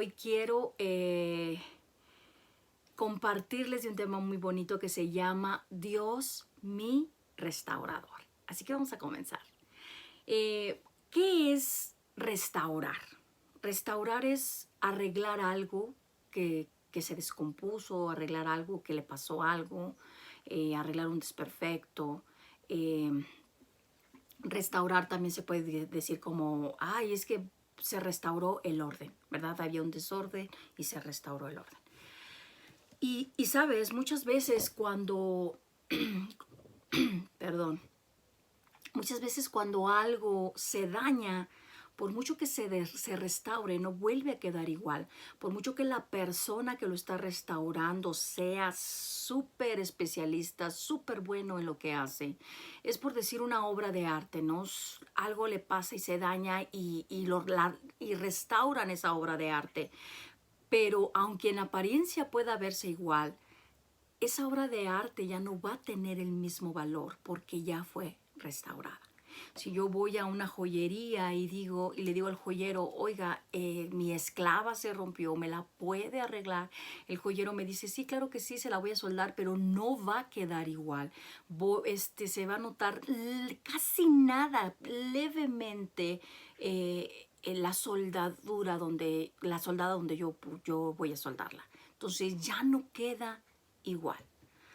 Hoy quiero compartirles de un tema muy bonito que se llama Dios mi restaurador. Así que vamos a comenzar. ¿Qué es restaurar? Restaurar es arreglar algo que se descompuso, arreglar algo que le pasó algo, arreglar un desperfecto. Eh, Restaurar también se puede decir como, ay, es que se restauró el orden, ¿verdad? Había un desorden y se restauró el orden. Y sabes, muchas veces cuando, perdón, muchas veces cuando algo se daña, por mucho que se restaure, no vuelve a quedar igual. Por mucho que la persona que lo está restaurando sea súper especialista, súper bueno en lo que hace. Es por decir una obra de arte, ¿no? Algo le pasa y se daña y restauran esa obra de arte. Pero aunque en apariencia pueda verse igual, esa obra de arte ya no va a tener el mismo valor porque ya fue restaurada. Si yo voy a una joyería y le digo al joyero, oiga, mi esclava se rompió, ¿me la puede arreglar? El joyero me dice, sí, claro que sí, se la voy a soldar, pero no va a quedar igual. Se va a notar casi nada, levemente, la soldadura la soldada donde yo voy a soldarla. Entonces ya no queda igual.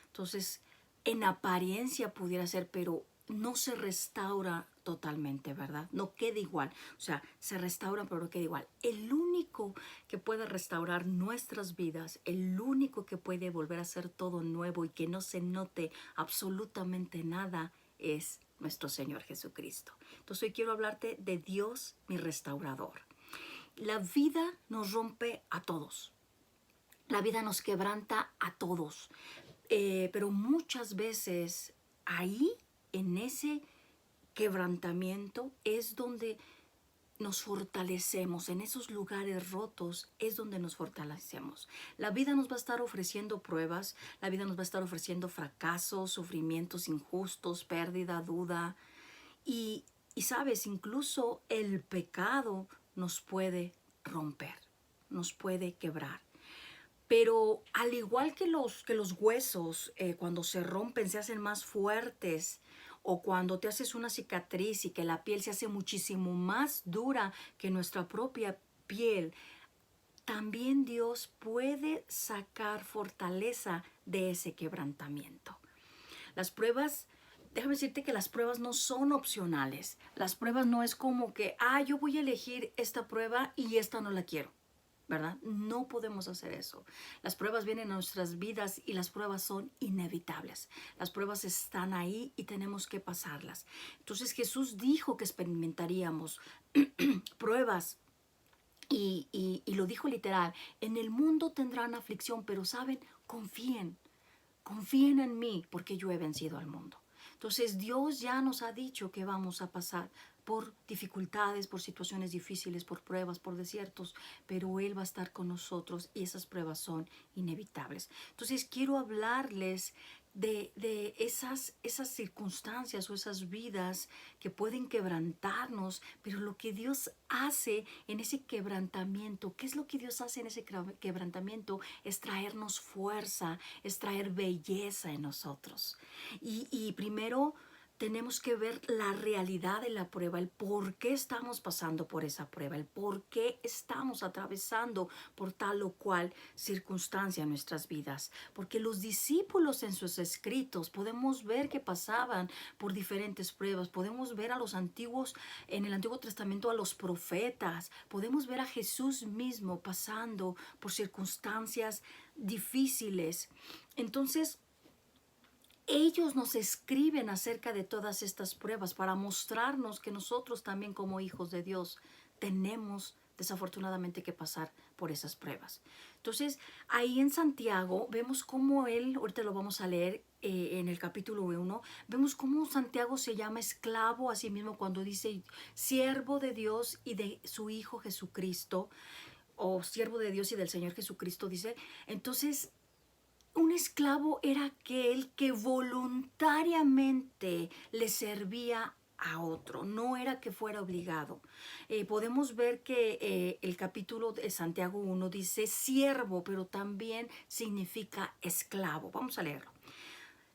Entonces, en apariencia pudiera ser, pero no se restaura totalmente, ¿verdad? No queda igual. O sea, se restaura, pero no queda igual. El único que puede restaurar nuestras vidas, el único que puede volver a hacer todo nuevo y que no se note absolutamente nada, es nuestro Señor Jesucristo. Entonces, hoy quiero hablarte de Dios, mi restaurador. La vida nos rompe a todos. La vida nos quebranta a todos. Pero muchas veces ahí, en ese quebrantamiento, es donde nos fortalecemos. En esos lugares rotos es donde nos fortalecemos. La vida nos va a estar ofreciendo pruebas, la vida nos va a estar ofreciendo fracasos, sufrimientos injustos, pérdida, duda. Y sabes, incluso el pecado nos puede romper, nos puede quebrar. Pero al igual que los huesos, cuando se rompen, se hacen más fuertes, o cuando te haces una cicatriz y que la piel se hace muchísimo más dura que nuestra propia piel, también Dios puede sacar fortaleza de ese quebrantamiento. Las pruebas, déjame decirte que las pruebas no son opcionales. Las pruebas no es como que, yo voy a elegir esta prueba y esta no la quiero, ¿verdad? No podemos hacer eso. Las pruebas vienen a nuestras vidas y las pruebas son inevitables. Las pruebas están ahí y tenemos que pasarlas. Entonces Jesús dijo que experimentaríamos pruebas y lo dijo literal. En el mundo tendrán aflicción, pero saben, confíen en mí porque yo he vencido al mundo. Entonces Dios ya nos ha dicho que vamos a pasar por dificultades, por situaciones difíciles, por pruebas, por desiertos, pero Él va a estar con nosotros y esas pruebas son inevitables. Entonces quiero hablarles de esas circunstancias o esas vidas que pueden quebrantarnos, pero lo que Dios hace en ese quebrantamiento, ¿qué es lo que Dios hace en ese quebrantamiento? Es traernos fuerza, es traer belleza en nosotros. Y primero tenemos que ver la realidad de la prueba, el por qué estamos pasando por esa prueba, el por qué estamos atravesando por tal o cual circunstancia en nuestras vidas. Porque los discípulos en sus escritos podemos ver que pasaban por diferentes pruebas, podemos ver a los antiguos, en el Antiguo Testamento a los profetas, podemos ver a Jesús mismo pasando por circunstancias difíciles. Entonces, ellos nos escriben acerca de todas estas pruebas para mostrarnos que nosotros también como hijos de Dios tenemos desafortunadamente que pasar por esas pruebas. Entonces, ahí en Santiago vemos cómo él, ahorita lo vamos a leer en el capítulo 1, vemos cómo Santiago se llama esclavo a sí mismo cuando dice siervo de Dios y de su Hijo Jesucristo, o siervo de Dios y del Señor Jesucristo, dice. Entonces, un esclavo era aquel que voluntariamente le servía a otro, no era que fuera obligado. Podemos ver que el capítulo de Santiago 1 dice siervo, pero también significa esclavo. Vamos a leerlo.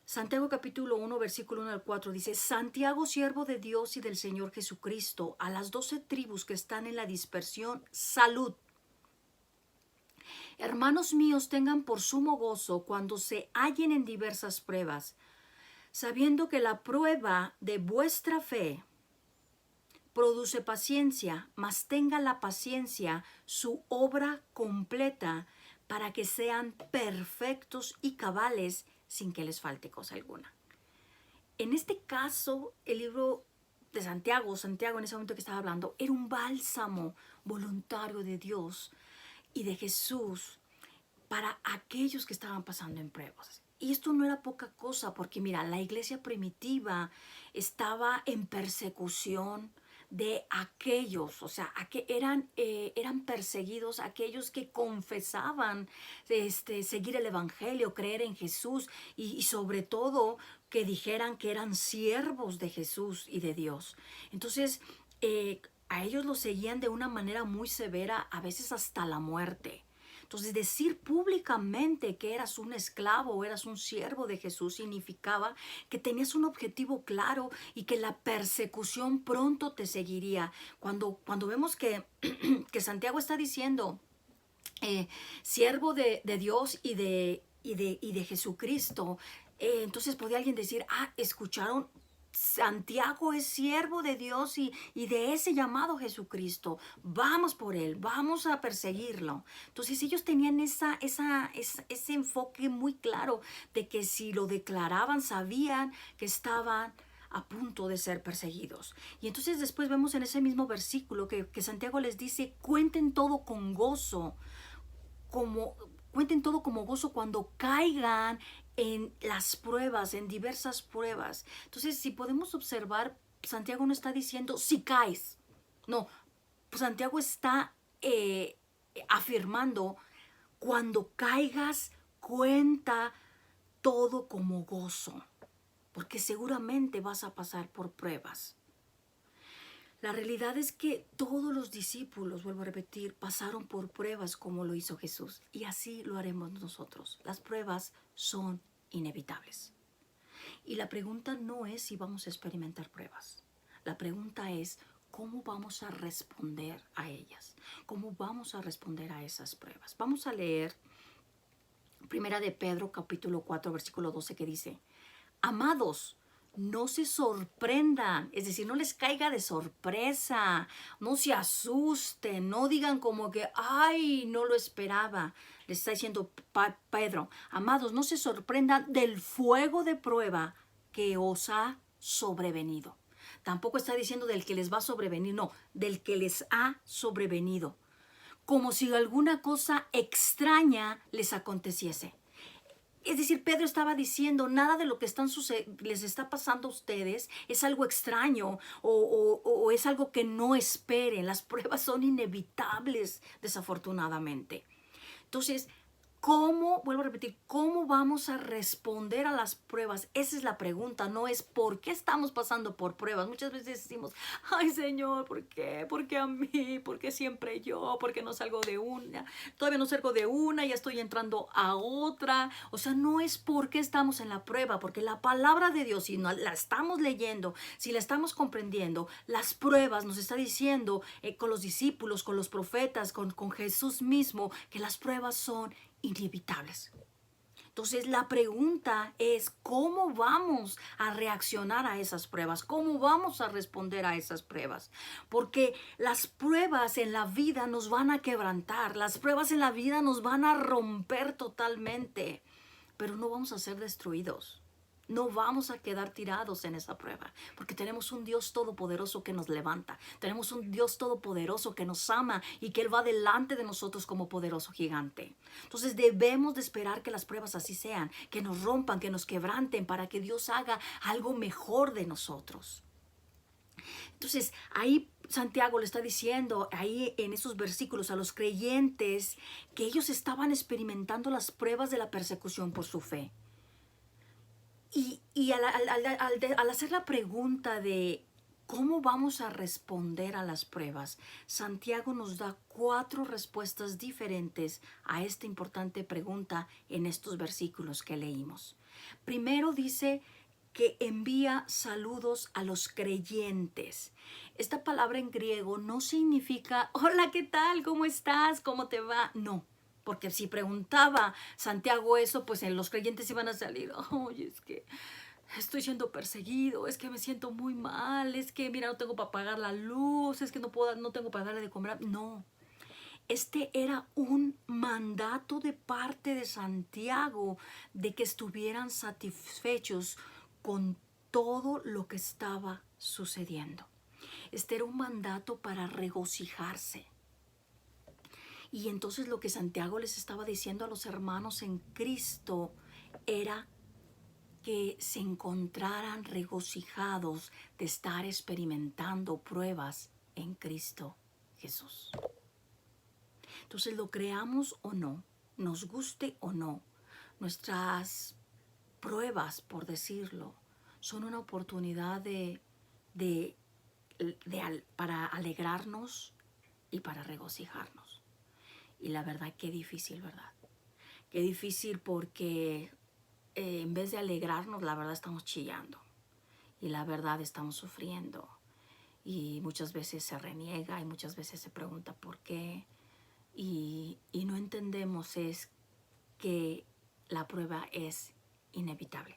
Santiago capítulo 1, versículo 1 al 4 dice, Santiago, siervo de Dios y del Señor Jesucristo, a las 12 tribus que están en la dispersión, salud. Hermanos míos, tengan por sumo gozo cuando se hallen en diversas pruebas, sabiendo que la prueba de vuestra fe produce paciencia, mas tenga la paciencia su obra completa para que sean perfectos y cabales sin que les falte cosa alguna. En este caso, el libro de Santiago en ese momento que estaba hablando, era un bálsamo voluntario de Dios y de Jesús para aquellos que estaban pasando en pruebas. Y esto no era poca cosa, porque mira, la iglesia primitiva estaba en persecución de aquellos, o sea, eran perseguidos aquellos que confesaban seguir el evangelio, creer en Jesús y sobre todo que dijeran que eran siervos de Jesús y de Dios. Entonces, a ellos los seguían de una manera muy severa, a veces hasta la muerte. Entonces, decir públicamente que eras un esclavo o eras un siervo de Jesús significaba que tenías un objetivo claro y que la persecución pronto te seguiría. Cuando vemos que, que Santiago está diciendo, siervo de Dios y de Jesucristo, entonces podía alguien decir, escucharon, Santiago es siervo de Dios y de ese llamado Jesucristo. Vamos por él, vamos a perseguirlo. Entonces ellos tenían ese enfoque muy claro de que si lo declaraban, sabían que estaban a punto de ser perseguidos. Y entonces después vemos en ese mismo versículo que Santiago les dice, cuenten todo con gozo, cuenten todo como gozo cuando caigan en las pruebas, en diversas pruebas. Entonces, si podemos observar, Santiago no está diciendo si caes. No, Santiago está afirmando cuando caigas, cuenta todo como gozo, porque seguramente vas a pasar por pruebas. La realidad es que todos los discípulos, vuelvo a repetir, pasaron por pruebas como lo hizo Jesús. Y así lo haremos nosotros. Las pruebas son inevitables. Y la pregunta no es si vamos a experimentar pruebas. La pregunta es cómo vamos a responder a ellas. ¿Cómo vamos a responder a esas pruebas? Vamos a leer Primera de Pedro, capítulo 4, versículo 12, que dice, amados, no se sorprendan, es decir, no les caiga de sorpresa, no se asusten, no digan como que, ay, no lo esperaba. Les está diciendo Pedro, amados, no se sorprendan del fuego de prueba que os ha sobrevenido. Tampoco está diciendo del que les va a sobrevenir, no, del que les ha sobrevenido. Como si alguna cosa extraña les aconteciese. Es decir, Pedro estaba diciendo, nada de lo que les está pasando a ustedes es algo extraño o es algo que no esperen. Las pruebas son inevitables, desafortunadamente. Entonces, vuelvo a repetir, cómo vamos a responder a las pruebas? Esa es la pregunta, no es por qué estamos pasando por pruebas. Muchas veces decimos, ay Señor, ¿por qué? ¿Por qué a mí? ¿Por qué siempre yo? ¿Por qué no salgo de una? Todavía no salgo de una, ya estoy entrando a otra. O sea, no es por qué estamos en la prueba, porque la palabra de Dios, si no la estamos leyendo, si la estamos comprendiendo, las pruebas nos está diciendo con los discípulos, con los profetas, con Jesús mismo, que las pruebas son inevitables. Entonces la pregunta es cómo vamos a reaccionar a esas pruebas, cómo vamos a responder a esas pruebas, porque las pruebas en la vida nos van a quebrantar, las pruebas en la vida nos van a romper totalmente, pero no vamos a ser destruidos. No vamos a quedar tirados en esa prueba, porque tenemos un Dios todopoderoso que nos levanta. Tenemos un Dios todopoderoso que nos ama y que Él va delante de nosotros como poderoso gigante. Entonces debemos de esperar que las pruebas así sean, que nos rompan, que nos quebranten, para que Dios haga algo mejor de nosotros. Entonces ahí Santiago le está diciendo, ahí en esos versículos, a los creyentes, que ellos estaban experimentando las pruebas de la persecución por su fe. Y al hacer la pregunta de ¿Cómo vamos a responder a las pruebas? Santiago nos da 4 respuestas diferentes a esta importante pregunta en estos versículos que leímos. Primero dice que envía saludos a los creyentes. Esta palabra en griego no significa, hola, ¿qué tal? ¿Cómo estás? ¿Cómo te va? No, porque si preguntaba Santiago eso, pues en los creyentes iban a salir, oye, es que estoy siendo perseguido, es que me siento muy mal, es que mira, no tengo para pagar la luz, es que no tengo para darle de comer. No, este era un mandato de parte de Santiago de que estuvieran satisfechos con todo lo que estaba sucediendo. Este era un mandato para regocijarse. Y entonces lo que Santiago les estaba diciendo a los hermanos en Cristo era que se encontraran regocijados de estar experimentando pruebas en Cristo Jesús. Entonces, lo creamos o no, nos guste o no, nuestras pruebas, por decirlo, son una oportunidad para alegrarnos y para regocijarnos. Y la verdad, qué difícil, ¿verdad? Qué difícil porque en vez de alegrarnos, la verdad estamos chillando. Y la verdad estamos sufriendo. Y muchas veces se reniega y muchas veces se pregunta por qué. Y no entendemos es que la prueba es inevitable.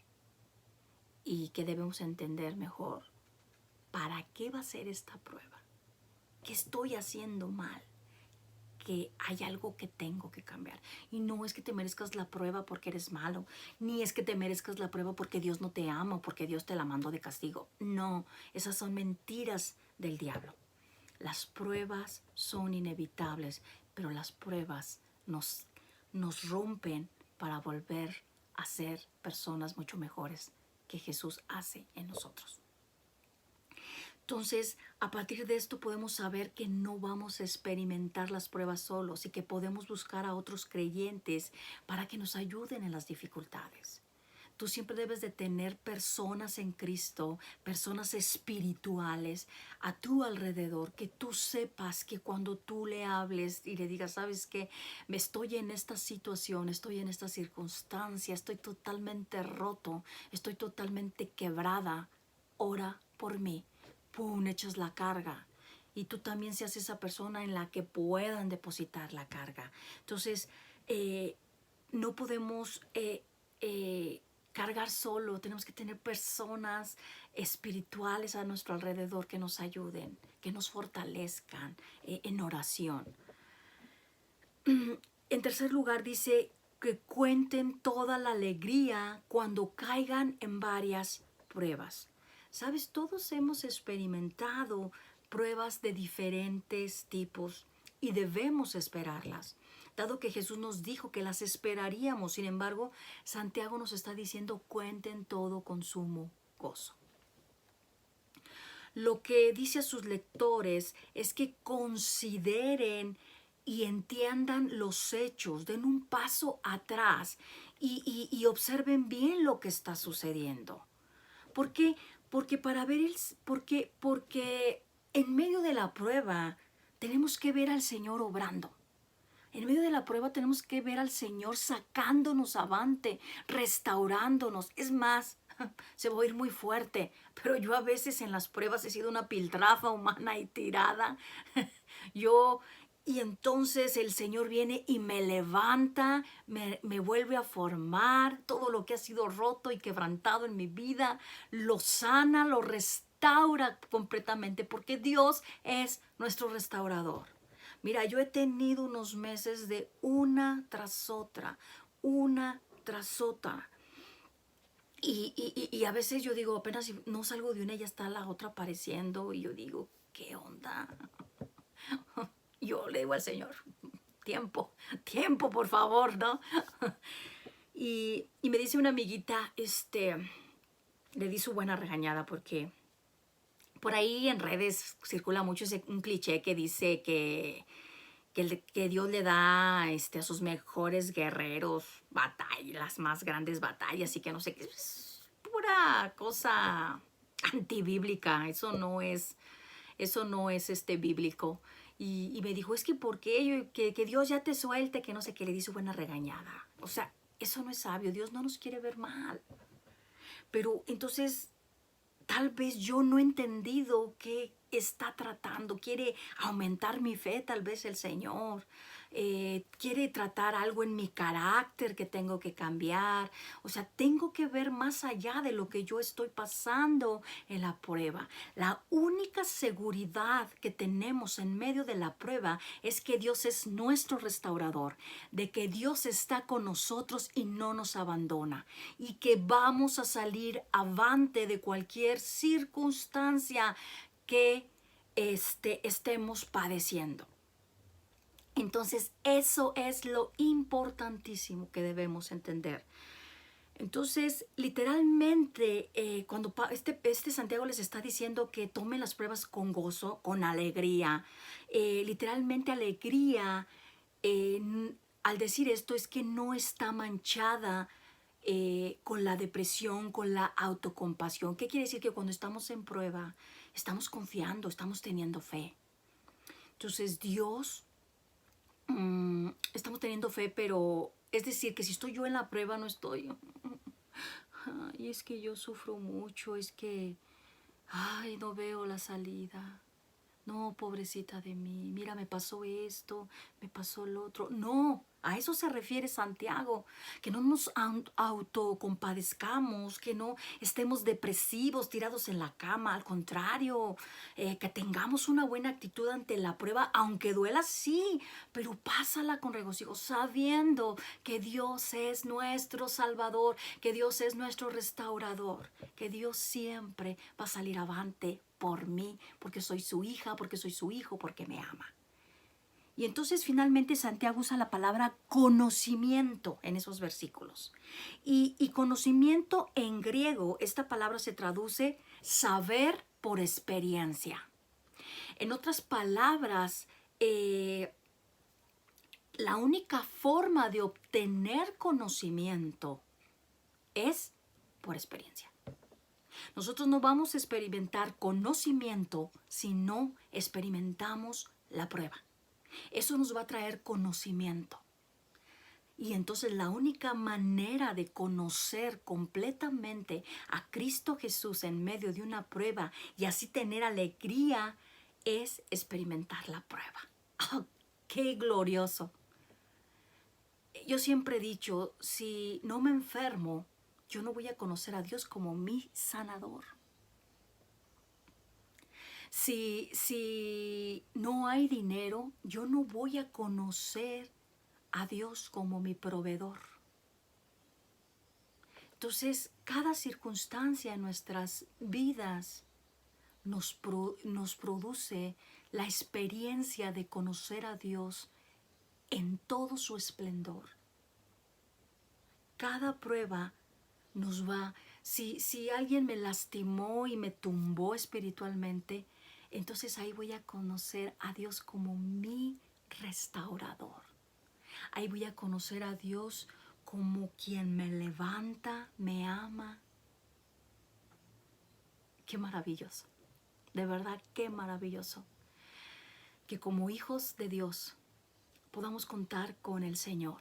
Y que debemos entender mejor para qué va a ser esta prueba. ¿Qué estoy haciendo mal? Que hay algo que tengo que cambiar. Y no es que te merezcas la prueba porque eres malo, ni es que te merezcas la prueba porque Dios no te ama o porque Dios te la mandó de castigo. No, esas son mentiras del diablo. Las pruebas son inevitables, pero las pruebas nos rompen para volver a ser personas mucho mejores que Jesús hace en nosotros. Entonces, a partir de esto podemos saber que no vamos a experimentar las pruebas solos y que podemos buscar a otros creyentes para que nos ayuden en las dificultades. Tú siempre debes de tener personas en Cristo, personas espirituales a tu alrededor, que tú sepas que cuando tú le hables y le digas, ¿sabes qué? Me estoy en esta situación, estoy en esta circunstancia, estoy totalmente roto, estoy totalmente quebrada, ora por mí. ¡Pum! Echas la carga. Y tú también seas esa persona en la que puedan depositar la carga. Entonces, no podemos cargar solo. Tenemos que tener personas espirituales a nuestro alrededor que nos ayuden, que nos fortalezcan en oración. En tercer lugar, dice que cuenten toda la alegría cuando caigan en varias pruebas. Sabes, todos hemos experimentado pruebas de diferentes tipos y debemos esperarlas, dado que Jesús nos dijo que las esperaríamos. Sin embargo, Santiago nos está diciendo, cuenten todo con sumo gozo. Lo que dice a sus lectores es que consideren y entiendan los hechos, den un paso atrás y observen bien lo que está sucediendo. ¿Por qué? Porque en medio de la prueba tenemos que ver al Señor obrando. En medio de la prueba tenemos que ver al Señor sacándonos avante, restaurándonos. Es más, se va a oír muy fuerte, pero yo a veces en las pruebas he sido una piltrafa humana y tirada. Y entonces el Señor viene y me levanta, me vuelve a formar todo lo que ha sido roto y quebrantado en mi vida, lo sana, lo restaura completamente, porque Dios es nuestro restaurador. Mira, yo he tenido unos meses de una tras otra. Y a veces yo digo, apenas si no salgo de una, ya está la otra apareciendo. Y yo digo, ¿qué onda? Yo le digo al Señor, tiempo, por favor, ¿no? Y me dice una amiguita, le di su buena regañada porque por ahí en redes circula mucho un cliché que dice que Dios le da a sus mejores guerreros batallas, las más grandes batallas y que no sé qué, es pura cosa antibíblica, eso no es bíblico. Y me dijo, es que ¿por qué? Que Dios ya te suelte, que no sé qué, le di su buena regañada. O sea, eso no es sabio, Dios no nos quiere ver mal. Pero entonces, tal vez yo no he entendido qué está tratando. Quiere aumentar mi fe, tal vez el Señor. Quiere tratar algo en mi carácter que tengo que cambiar. O sea, tengo que ver más allá de lo que yo estoy pasando en la prueba. La única seguridad que tenemos en medio de la prueba es que Dios es nuestro restaurador, de que Dios está con nosotros y no nos abandona, y que vamos a salir avante de cualquier circunstancia que estemos padeciendo. Entonces, eso es lo importantísimo que debemos entender. Entonces, literalmente, cuando este Santiago les está diciendo que tomen las pruebas con gozo, con alegría, literalmente alegría, al decir esto es que no está manchada con la depresión, con la autocompasión. ¿Qué quiere decir? Que cuando estamos en prueba, estamos confiando, estamos teniendo fe. Entonces, Dios, estamos teniendo fe, pero es decir, que si estoy yo en la prueba, no estoy. Ay, es que yo sufro mucho, es que, ay, no veo la salida. No, pobrecita de mí, mira, me pasó esto, me pasó lo otro. No, a eso se refiere Santiago, que no nos autocompadezcamos, que no estemos depresivos, tirados en la cama. Al contrario, que tengamos una buena actitud ante la prueba, aunque duela, sí, pero pásala con regocijo, sabiendo que Dios es nuestro Salvador, que Dios es nuestro restaurador, que Dios siempre va a salir avante por mí, porque soy su hija, porque soy su hijo, porque me ama. Y entonces finalmente Santiago usa la palabra conocimiento en esos versículos. Y conocimiento en griego, esta palabra se traduce saber por experiencia. En otras palabras, la única forma de obtener conocimiento es por experiencia. Nosotros no vamos a experimentar conocimiento si no experimentamos la prueba. Eso nos va a traer conocimiento. Y entonces la única manera de conocer completamente a Cristo Jesús en medio de una prueba y así tener alegría es experimentar la prueba. ¡Oh, qué glorioso! Yo siempre he dicho, si no me enfermo, yo no voy a conocer a Dios como mi sanador. Si no hay dinero, yo no voy a conocer a Dios como mi proveedor. Entonces, cada circunstancia en nuestras vidas nos produce la experiencia de conocer a Dios en todo su esplendor. Cada prueba nos va, si alguien me lastimó y me tumbó espiritualmente, entonces ahí voy a conocer a Dios como mi restaurador. Ahí voy a conocer a Dios como quien me levanta, me ama. Qué maravilloso. De verdad, qué maravilloso. Que como hijos de Dios podamos contar con el Señor.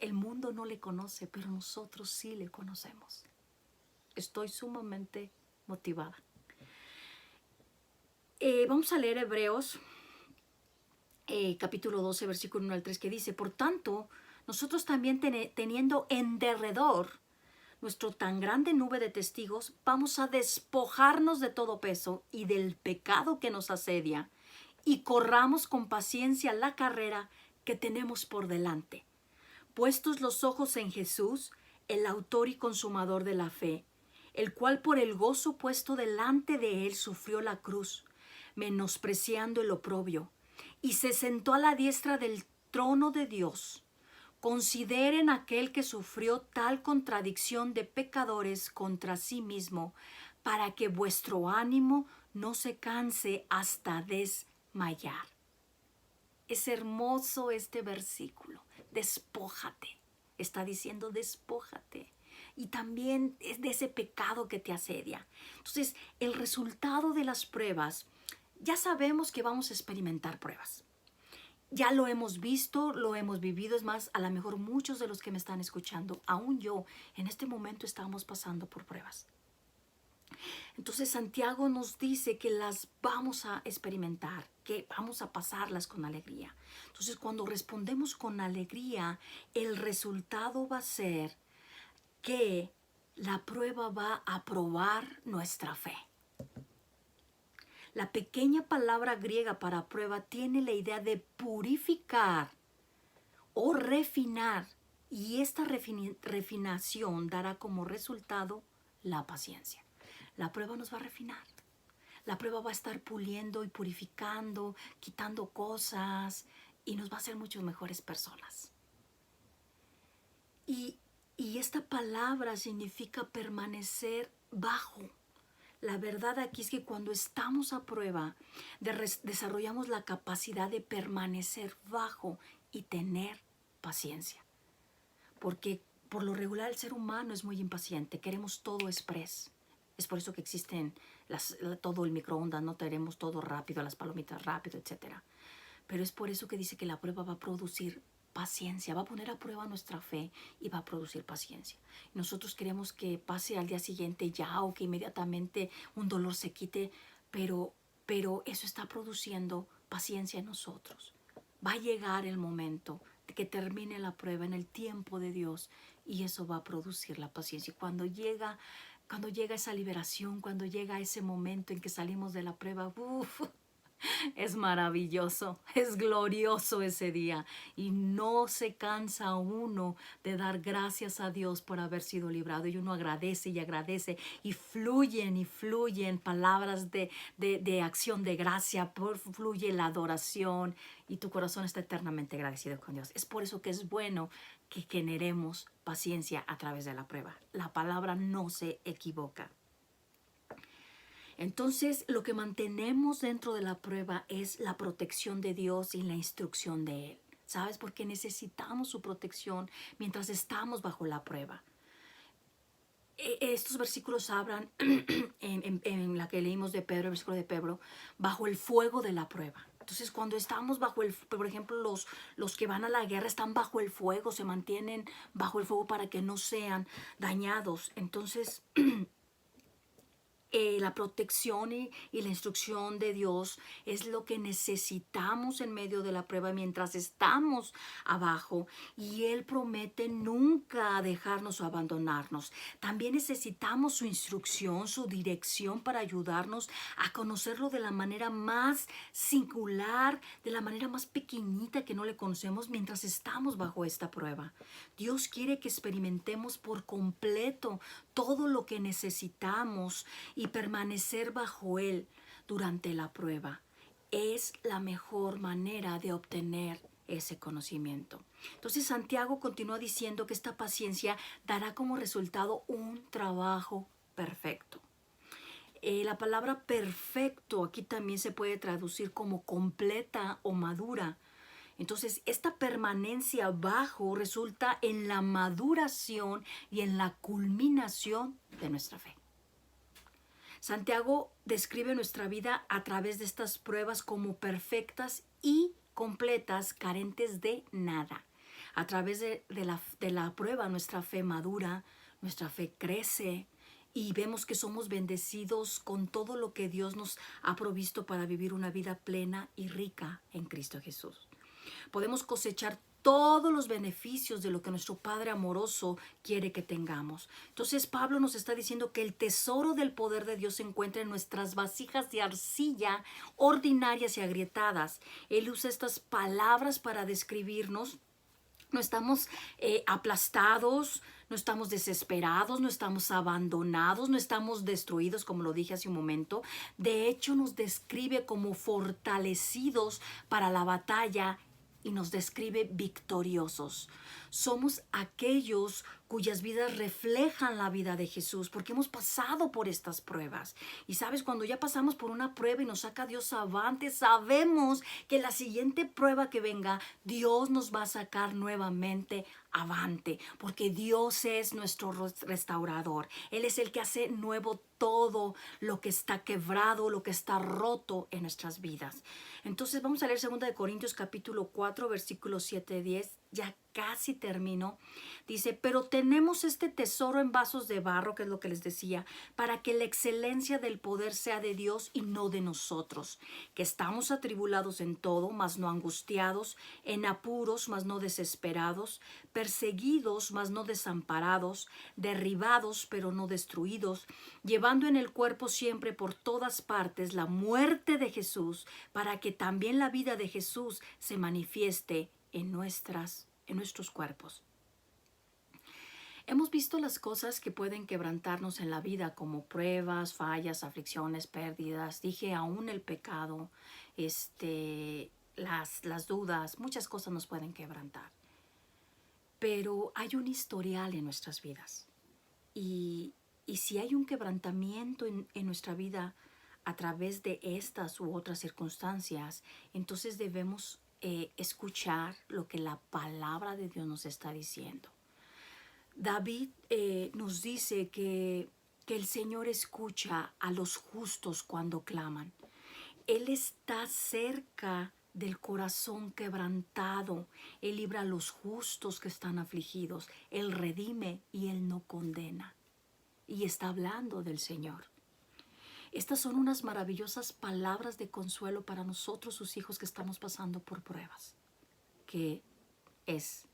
El mundo no le conoce, pero nosotros sí le conocemos. Estoy sumamente motivada. Vamos a leer Hebreos, capítulo 12, versículo 1 al 3, que dice, por tanto, nosotros también teniendo en derredor nuestro tan grande nube de testigos, vamos a despojarnos de todo peso y del pecado que nos asedia, y corramos con paciencia la carrera que tenemos por delante. Puestos los ojos en Jesús, el autor y consumador de la fe, el cual por el gozo puesto delante de él sufrió la cruz, menospreciando el oprobio, y se sentó a la diestra del trono de Dios. Consideren aquel que sufrió tal contradicción de pecadores contra sí mismo, para que vuestro ánimo no se canse hasta desmayar. Es hermoso este versículo. Despójate. Está diciendo despójate. y también es de ese pecado que te asedia. Entonces, el resultado de las pruebas, ya sabemos que vamos a experimentar pruebas. Ya lo hemos visto, lo hemos vivido. Es más, a lo mejor muchos de los que me están escuchando, aún yo, en este momento estamos pasando por pruebas. Entonces Santiago nos dice que las vamos a experimentar, que vamos a pasarlas con alegría. Entonces cuando respondemos con alegría, el resultado va a ser que la prueba va a probar nuestra fe. La pequeña palabra griega para prueba tiene la idea de purificar o refinar, y esta refinación dará como resultado la paciencia. La prueba nos va a refinar. La prueba va a estar puliendo y purificando, quitando cosas, y nos va a hacer mucho mejores personas. Y esta palabra significa permanecer bajo. La verdad aquí es que cuando estamos a prueba, desarrollamos la capacidad de permanecer bajo y tener paciencia. Porque por lo regular el ser humano es muy impaciente, queremos todo express. Es por eso que existen todo el microondas, no queremos todo rápido, las palomitas rápido, etc. Pero es por eso que dice que la prueba va a producir paciencia, va a poner a prueba nuestra fe y va a producir paciencia. Nosotros queremos que pase al día siguiente ya, o que inmediatamente un dolor se quite, pero eso está produciendo paciencia en nosotros. Va a llegar el momento de que termine la prueba en el tiempo de Dios, y eso va a producir la paciencia. Y cuando llega esa liberación, cuando llega ese momento en que salimos de la prueba, es maravilloso, es glorioso ese día, y no se cansa uno de dar gracias a Dios por haber sido librado, y uno agradece y agradece, y fluyen palabras de acción de gracia, fluye la adoración, y tu corazón está eternamente agradecido con Dios. Es por eso que es bueno que generemos paciencia a través de la prueba. La palabra no se equivoca. Entonces, lo que mantenemos dentro de la prueba es la protección de Dios y la instrucción de Él. ¿Sabes? Porque necesitamos su protección mientras estamos bajo la prueba. Estos versículos hablan, en la que leímos de Pedro, el versículo de Pedro, bajo el fuego de la prueba. Entonces, cuando estamos bajo por ejemplo, los que van a la guerra están bajo el fuego, se mantienen bajo el fuego para que no sean dañados. Entonces, la protección y la instrucción de Dios es lo que necesitamos en medio de la prueba mientras estamos abajo, y Él promete nunca dejarnos o abandonarnos. También necesitamos su instrucción, su dirección, para ayudarnos a conocerlo de la manera más singular, de la manera más pequeñita que no le conocemos mientras estamos bajo esta prueba. Dios quiere que experimentemos por completo todo lo que necesitamos y permanecer bajo Él durante la prueba. Es la mejor manera de obtener ese conocimiento. Entonces Santiago continúa diciendo que esta paciencia dará como resultado un trabajo perfecto. La palabra perfecto aquí también se puede traducir como completa o madura. Entonces, esta permanencia bajo resulta en la maduración y en la culminación de nuestra fe. Santiago describe nuestra vida a través de estas pruebas como perfectas y completas, carentes de nada. A través de la prueba, nuestra fe madura, nuestra fe crece, y vemos que somos bendecidos con todo lo que Dios nos ha provisto para vivir una vida plena y rica en Cristo Jesús. Podemos cosechar todos los beneficios de lo que nuestro Padre amoroso quiere que tengamos. Entonces Pablo nos está diciendo que el tesoro del poder de Dios se encuentra en nuestras vasijas de arcilla ordinarias y agrietadas. Él usa estas palabras para describirnos. No estamos aplastados, no estamos desesperados, no estamos abandonados, no estamos destruidos, como lo dije hace un momento. De hecho, nos describe como fortalecidos para la batalla y nos describe victoriosos. Somos aquellos cuyas vidas reflejan la vida de Jesús, porque hemos pasado por estas pruebas. Y sabes, cuando ya pasamos por una prueba y nos saca Dios avante, sabemos que la siguiente prueba que venga, Dios nos va a sacar nuevamente avante, porque Dios es nuestro restaurador. Él es el que hace nuevo todo lo que está quebrado, lo que está roto en nuestras vidas. Entonces vamos a leer 2 de Corintios capítulo 4, versículos 7-10. Ya casi termino. Dice, pero tenemos este tesoro en vasos de barro, que es lo que les decía, para que la excelencia del poder sea de Dios y no de nosotros, que estamos atribulados en todo, mas no angustiados, en apuros, mas no desesperados, perseguidos, mas no desamparados, derribados, pero no destruidos, llevando en el cuerpo siempre por todas partes la muerte de Jesús, para que también la vida de Jesús se manifieste en nuestros cuerpos. Hemos visto las cosas que pueden quebrantarnos en la vida, como pruebas, fallas, aflicciones, pérdidas. Dije, aún el pecado, las dudas, muchas cosas nos pueden quebrantar. Pero hay un historial en nuestras vidas. Y si hay un quebrantamiento en nuestra vida a través de estas u otras circunstancias, entonces debemos escuchar lo que la palabra de Dios nos está diciendo. David nos dice que el Señor escucha a los justos cuando claman. Él está cerca del corazón quebrantado. Él libra a los justos que están afligidos. Él redime y Él no condena. Y está hablando del Señor. Estas son unas maravillosas palabras de consuelo para nosotros, sus hijos, que estamos pasando por pruebas. Que es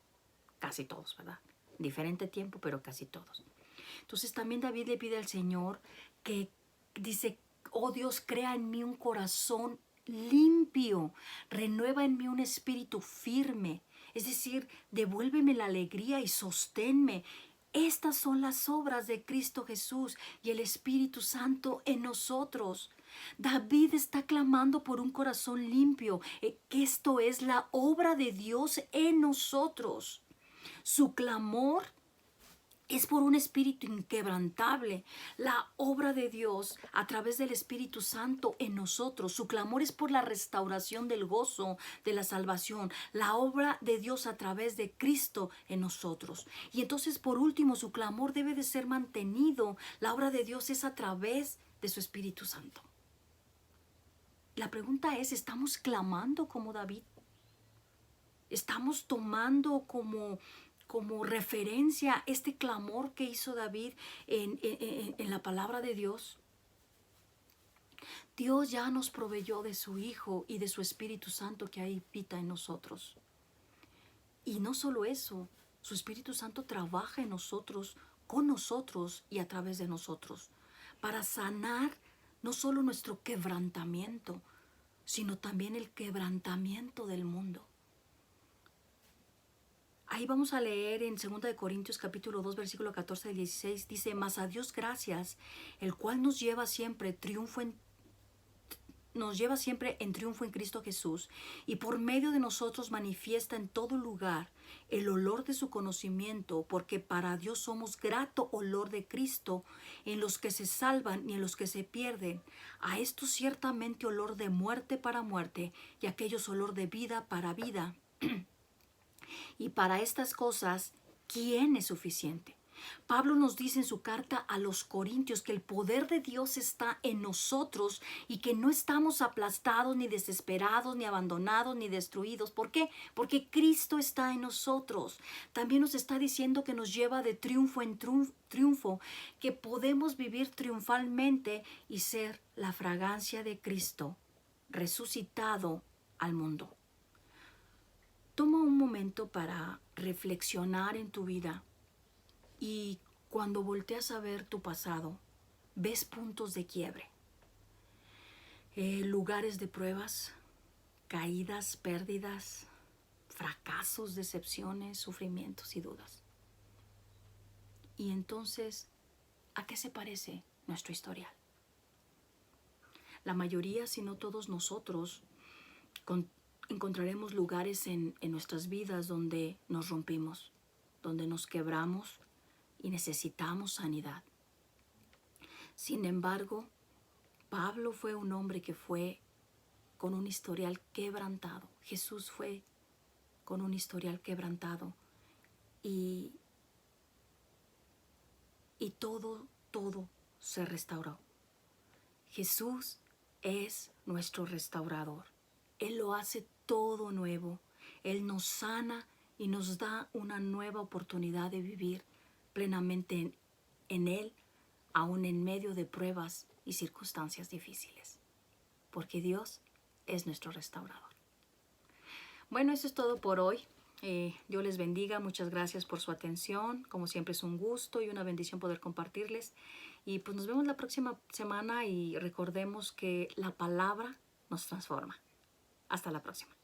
casi todos, ¿verdad? Diferente tiempo, pero casi todos. Entonces también David le pide al Señor que dice, oh Dios, crea en mí un corazón limpio, renueva en mí un espíritu firme. Es decir, devuélveme la alegría y sosténme. Estas son las obras de Cristo Jesús y el Espíritu Santo en nosotros. David está clamando por un corazón limpio, que esto es la obra de Dios en nosotros. Su clamor es por un espíritu inquebrantable, la obra de Dios a través del Espíritu Santo en nosotros. Su clamor es por la restauración del gozo de la salvación, la obra de Dios a través de Cristo en nosotros. Y entonces, por último, su clamor debe de ser mantenido. La obra de Dios es a través de su Espíritu Santo. La pregunta es, ¿estamos clamando como David? ¿Estamos tomando como referencia este clamor que hizo David en la palabra de Dios? Dios ya nos proveyó de su Hijo y de su Espíritu Santo que habita en nosotros. Y no solo eso, su Espíritu Santo trabaja en nosotros, con nosotros y a través de nosotros, para sanar no solo nuestro quebrantamiento, sino también el quebrantamiento del mundo. Ahí vamos a leer en 2 de Corintios capítulo 2, versículo 14 al 16. Dice, mas a Dios gracias, el cual nos lleva siempre en triunfo en Cristo Jesús, y por medio de nosotros manifiesta en todo lugar el olor de su conocimiento, porque para Dios somos grato olor de Cristo en los que se salvan y en los que se pierden. A estos ciertamente olor de muerte para muerte, y a aquellos olor de vida para vida. Y para estas cosas, ¿quién es suficiente? Pablo nos dice en su carta a los Corintios que el poder de Dios está en nosotros y que no estamos aplastados, ni desesperados, ni abandonados, ni destruidos. ¿Por qué? Porque Cristo está en nosotros. También nos está diciendo que nos lleva de triunfo en triunfo, que podemos vivir triunfalmente y ser la fragancia de Cristo resucitado al mundo. Toma un momento para reflexionar en tu vida y cuando volteas a ver tu pasado, ves puntos de quiebre, lugares de pruebas, caídas, pérdidas, fracasos, decepciones, sufrimientos y dudas. Y entonces, ¿a qué se parece nuestro historial? La mayoría, si no todos nosotros, encontraremos lugares en nuestras vidas donde nos rompimos, donde nos quebramos y necesitamos sanidad. Sin embargo, Pablo fue un hombre que fue con un historial quebrantado. Jesús fue con un historial quebrantado y todo se restauró. Jesús es nuestro restaurador. Él lo hace todo nuevo. Él nos sana y nos da una nueva oportunidad de vivir plenamente en Él, aún en medio de pruebas y circunstancias difíciles. Porque Dios es nuestro restaurador. Bueno, eso es todo por hoy. Dios les bendiga. Muchas gracias por su atención. Como siempre es un gusto y una bendición poder compartirles. Y pues nos vemos la próxima semana y recordemos que la palabra nos transforma. Hasta la próxima.